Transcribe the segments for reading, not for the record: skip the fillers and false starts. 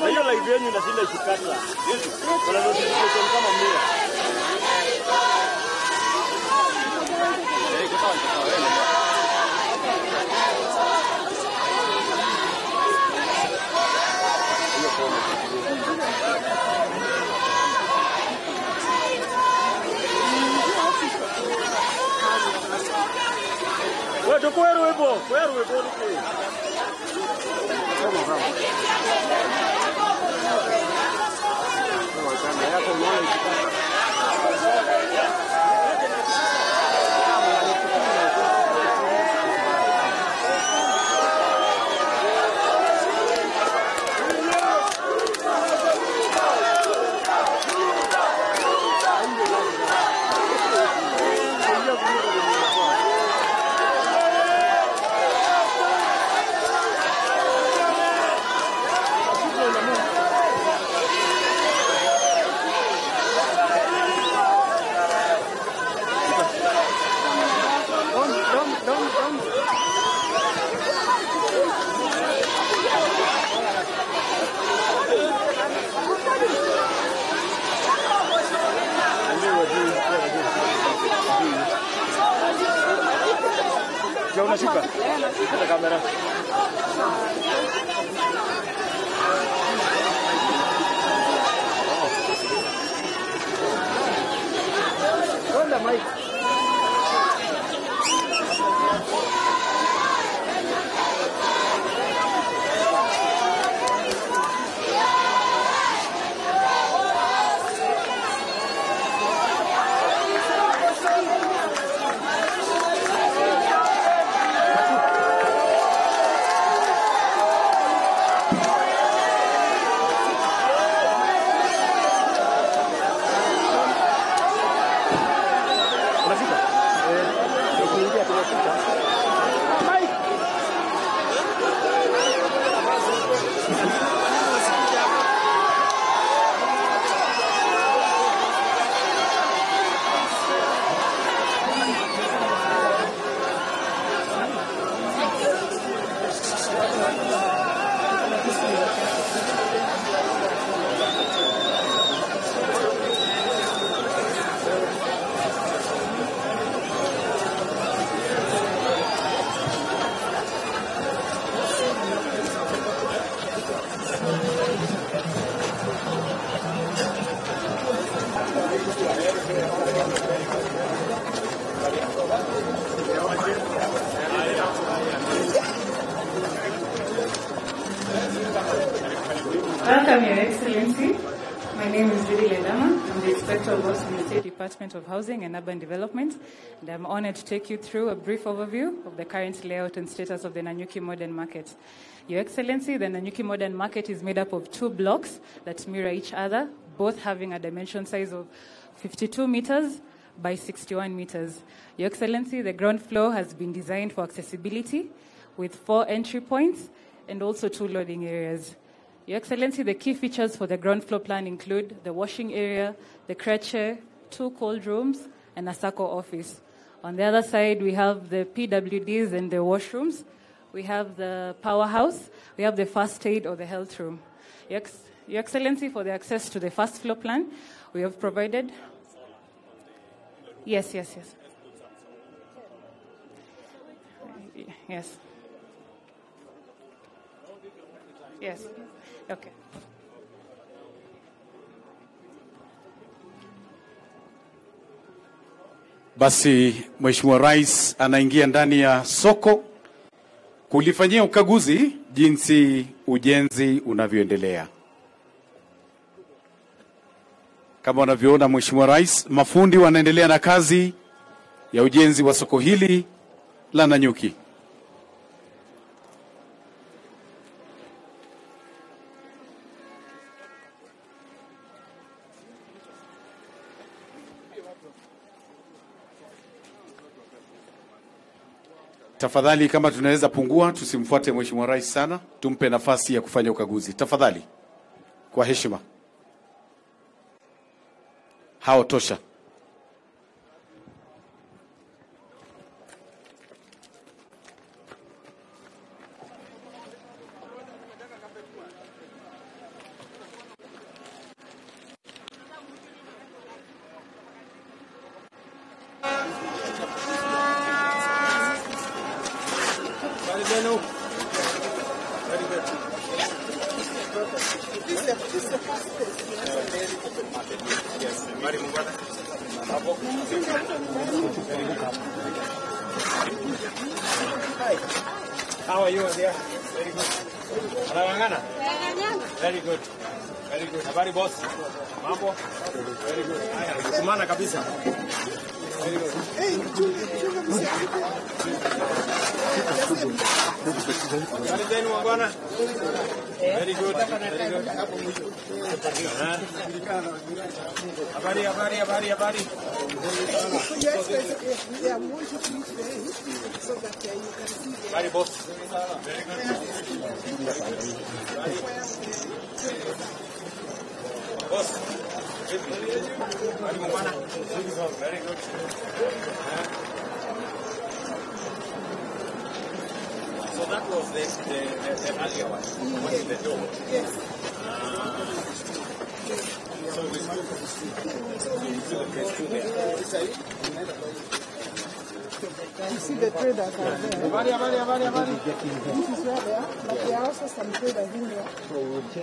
Hiyo live yenu inashinda ikikata. Kuna notification kama 100. Wewe kwero wepo niki. Ya unashuka? Kata kamera. Onda Mike. Welcome, Your Excellency. My name is Judy Ledama. I'm the Inspector of Works in the State Department of Housing and Urban Development, and I'm honored to take you through a brief overview of the current layout and status of the Nanyuki Modern Market. Your Excellency, the Nanyuki Modern Market is made up of 2 blocks that mirror each other, both having a dimension size of 52 meters by 61 meters. Your Excellency, the ground floor has been designed for accessibility with 4 entry points and also 2 loading areas. Your Excellency, the key features for the ground floor plan include the washing area, the creche, 2 cold rooms, and a SACCO office. On the other side, we have the PWDs and the washrooms. We have the powerhouse. We have the first aid or the health room. Your Excellency, for the access to the first floor plan, we have provided... Yes. Yes. Okay. Basi Mheshimiwa Rais anaingia ndani ya soko kulifanyia ukaguzi jinsi ujenzi unavyoendelea. Kama unavyoona Mheshimiwa Rais, mafundi wanaendelea na kazi ya ujenzi wa soko hili la Nanyuki. Tafadhali kama tunaweza pungua, tusimfuate Mheshimiwa Rais sana, tumpe nafasi ya kufanya ukaguzi. Tafadhali, kwa heshima. Hao tosha. How are you there? Very good. Anawangana? Very good. Very good. Habari boss? Mambo? Very good. Haya, kumana kabisa. Very good. Habari zenu wangwana? Very good. Very good. Habari. Habari boss. Very good. Boss. Very good. So that was the earlier one. What is the door? Yes. So we still the phase 2 there. You see the traders are there. This is where they are, but there are also some traders in here.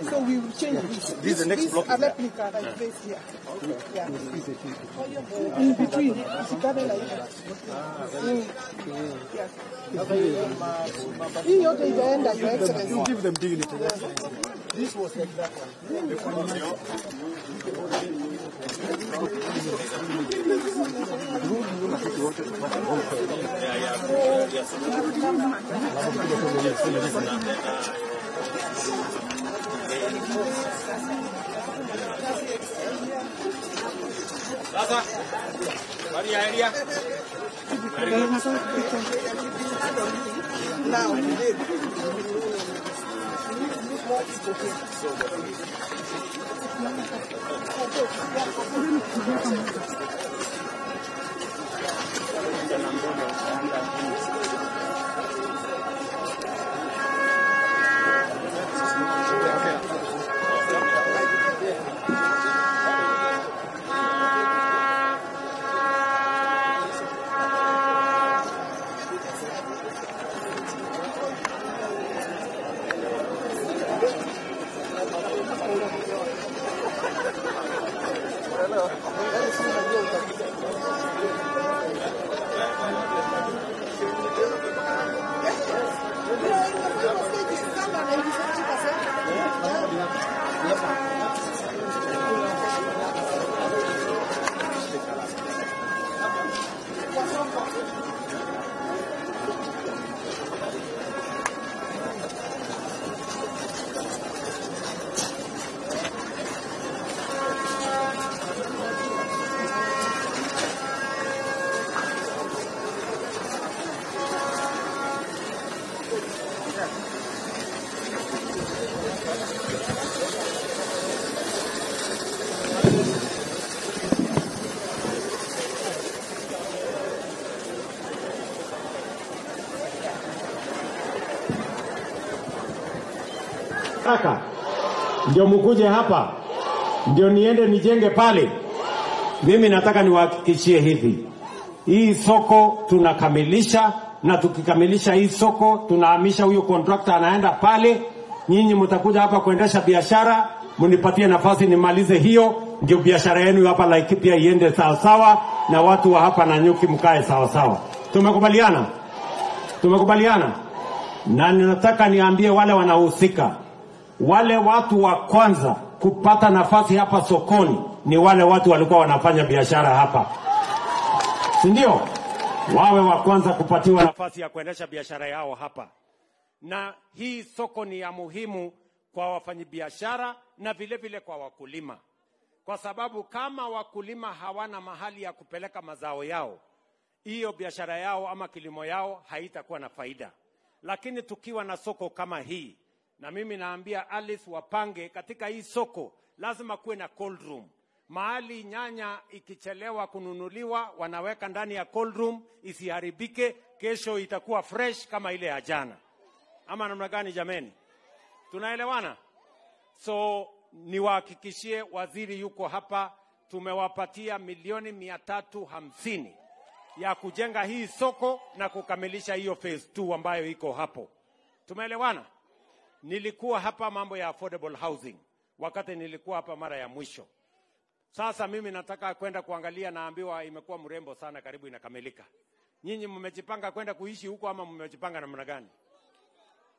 So we will change this. This is the next block. This replica that is placed here. Yeah. In between, it's gathered like that. Yes. In your day, Your Excellency. You give them dignity. This was like that one. Sasa, bari area. Now, ndio mkuje hapa, ndio niende nijenge pale. Mimi nataka niwahakikishie hivi, hii soko tunakamilisha, na tukikamilisha hii soko tunahamisha huyo contractor anaenda pale. Nyinyi mtakuja hapa kuendesha biashara, mnipatie nafasi nimalize hiyo, ndio biashara yenu hapa Laikipia iende sawa sawa, na watu wa hapa Nanyuki mkae sawa sawa. Tumekubaliana? Tumekubaliana? Na ninataka niambie wale wanahusika, wale watu wa kwanza kupata nafasi hapa sokoni ni wale watu walikuwa wanafanya biashara hapa, si ndio? Wawe wa kwanza kupatiwa nafasi ya kuendesha biashara yao hapa. Na hii soko ni ya muhimu kwa wafanyabiashara na vile vile kwa wakulima, kwa sababu kama wakulima hawana mahali ya kupeleka mazao yao, hiyo biashara yao ama kilimo yao haitakuwa na faida. Lakini tukiwa na soko kama hii, na mimi naambia Alice wapange katika hii soko, lazima kuwe na cold room. Mahali nyanya ikichelewa kununuliwa, wanaweka ndani ya cold room isiharibike, kesho itakuwa fresh kama ile ya jana. Ama namna gani jameni? Tunaelewana? So niwahakikishie waziri yuko hapa, tumewapatia milioni 350 ya kujenga hii soko na kukamilisha hiyo phase 2 ambayo iko hapo. Tumeelewana? Nilikuwa hapa mambo ya affordable housing wakati nilikuwa hapa mara ya mwisho. Sasa mimi nataka kwenda kuangalia, naambiwa imekuwa mrembo sana, karibu inakamilika. Nyinyi mmejipanga kwenda kuishi huko ama mmejipanga namna gani?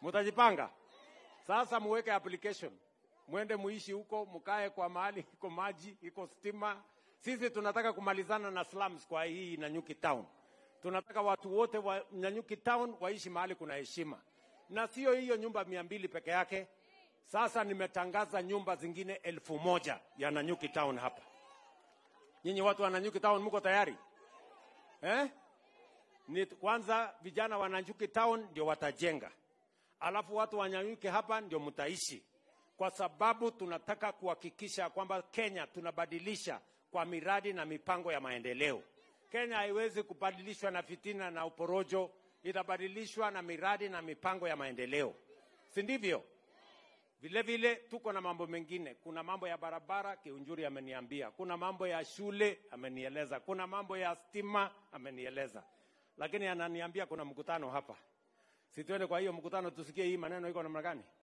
Mtajipanga? Sasa muweke application, mwende muishi huko, mkae kwa mahali iko maji, iko stima. Sisi tunataka kumalizana na slums kwa hii Nanyuki town. Tunataka watu wote wa Nanyuki town waishi mahali kuna heshima. Na sio hiyo nyumba 200 peke yake. Sasa nimetangaza nyumba zingine 1000 ya Nanyuki town hapa. Nyinyi watu wa Nanyuki town mko tayari? Ni kwanza vijana wa Nanyuki town ndio watajenga. Alafu watu wa Nanyuki hapa ndio mtaishi. Kwa sababu tunataka kuhakikisha kwamba Kenya tunabadilisha kwa miradi na mipango ya maendeleo. Kenya haiwezi kubadilishwa na fitina na uporojo, itabadilishwa na miradi na mipango ya maendeleo. Si ndivyo? Vile vile tuko na mambo mengine. Kuna mambo ya barabara, Kiunjuri ameniambia. Kuna mambo ya shule, amenieleza. Kuna mambo ya stima, amenieleza. Lakini ananiambia kuna mkutano hapa. Si tuende kwa hiyo mkutano tusikie hii maneno iko namna gani?